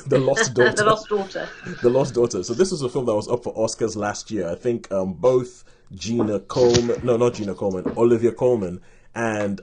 The Lost The Daughter. Lost Daughter. The Lost Daughter. So this was a film that was up for Oscars last year. I think both Gina Coleman, no, not Gina Coleman, Olivia Coleman and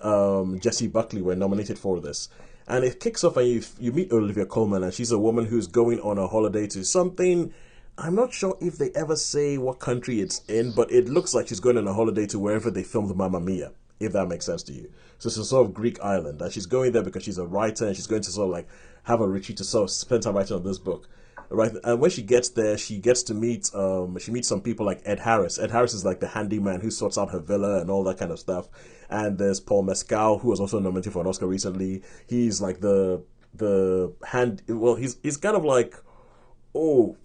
Jessie Buckley were nominated for this. And it kicks off, and you meet Olivia Coleman, and she's a woman who's going on a holiday to something. I'm not sure if they ever say what country it's in, but it looks like she's going on a holiday to wherever they filmed Mamma Mia, if that makes sense to you. So it's a sort of Greek island, and she's going there because she's a writer, and she's going to sort of like have a retreat to sort of spend time writing on this book. Right, and when she gets there, she gets to meet she meets some people like Ed Harris. Ed Harris is like the handyman who sorts out her villa and all that kind of stuff. And there's Paul Mescal, who was also nominated for an Oscar recently. He's like the hand. Well, he's kind of like, oh,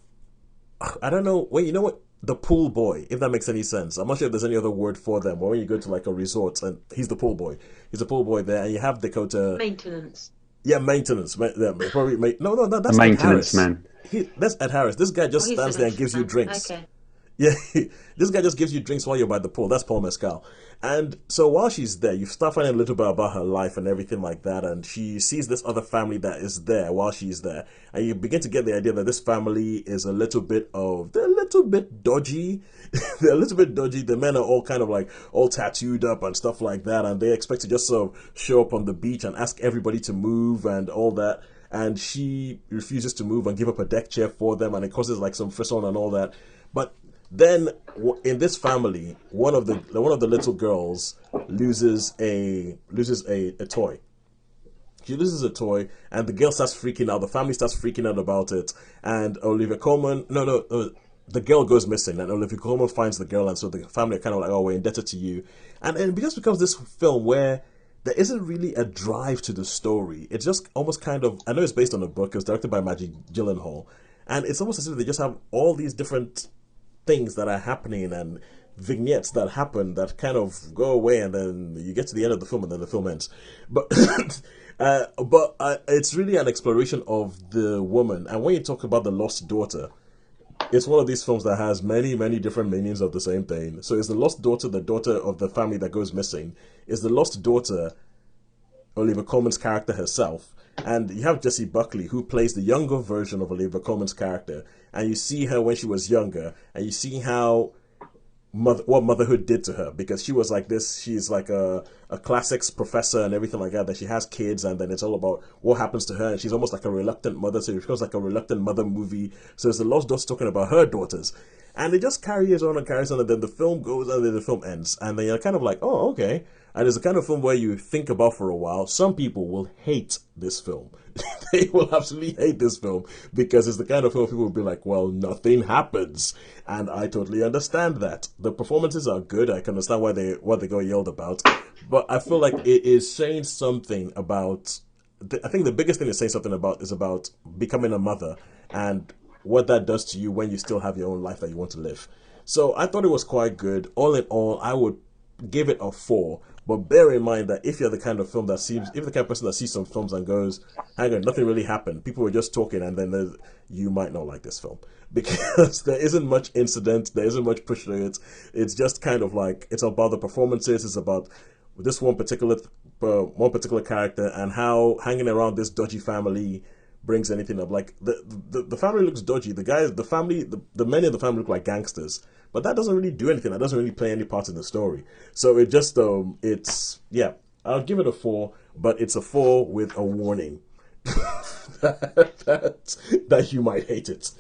I don't know. Wait, you know what? The pool boy, if that makes any sense. I'm not sure if there's any other word for them. But when you go to like a resort and he's the pool boy, he's the pool boy there, and you have Dakota. Maintenance. Yeah, maintenance. Yeah, probably. No, no, A that's Ed maintenance Harris. man. That's Ed Harris. This guy Oh, just he's stands an there and gives you entrance man. drinks. Okay. Yeah, this guy just gives you drinks while you're by the pool. That's Paul Mescal. And so while she's there, you start finding a little bit about her life and everything like that. And she sees this other family that is there while she's there. And you begin to get the idea that this family is they're a little bit dodgy. They're a little bit dodgy. The men are all kind of like all tattooed up and stuff like that. And they expect to just sort of show up on the beach and ask everybody to move and all that. And she refuses to move and give up a deck chair for them. And it causes like some frisson and all that. But then in this family, one of the little girls loses a toy. She loses a toy, and the girl starts freaking out. The family starts freaking out about it, and Olivia Colman, no, the girl goes missing, and Olivia Colman finds the girl, and so the family are kind of like, oh, we're indebted to you, and it just becomes this film where there isn't really a drive to the story. It's just almost kind of, I know it's based on a book. It was directed by Maggie Gyllenhaal, and it's almost as if they just have all these different things that are happening and vignettes that happen that kind of go away, and then you get to the end of the film and then the film ends. But it's really an exploration of the woman. And when you talk about the lost daughter, it's one of these films that has many, many different meanings of the same thing. So is the lost daughter the daughter of the family that goes missing? Is the lost daughter Olivia Colman's character herself? And you have Jessie Buckley, who plays the younger version of Olivia Colman's character, and you see her when she was younger, and you see how what motherhood did to her, because she was like this. She's like a classics professor and everything like that. That she has kids, and then it's all about what happens to her, and she's almost like a reluctant mother. So it becomes like a reluctant mother movie. So it's the lost daughter talking about her daughters, and it just carries on and carries on, and then the film goes, and then the film ends, and then you're kind of like, oh, okay. And it's the kind of film where you think about for a while. Some people will hate this film. They will absolutely hate this film because it's the kind of film people will be like, well, nothing happens. And I totally understand that. The performances are good. I can understand why they got yelled about. But I feel like it is saying something about, I think the biggest thing it's saying something about is about becoming a mother and what that does to you when you still have your own life that you want to live. So I thought it was quite good. All in all, I would give it a 4. But bear in mind that if you're the kind of film that seems, if you're the kind of person that sees some films and goes, hang on, nothing really happened. People were just talking, and then you might not like this film because there isn't much incident, there isn't much push to it. It's just kind of like it's about the performances. It's about this one particular character and how hanging around this dodgy family brings anything up. Like the family looks dodgy. The guys, the family, the men in the family look like gangsters, but that doesn't really do anything. That doesn't really play any part in the story. So it just it's yeah. I'll give it a 4, but it's a 4 with a warning that you might hate it.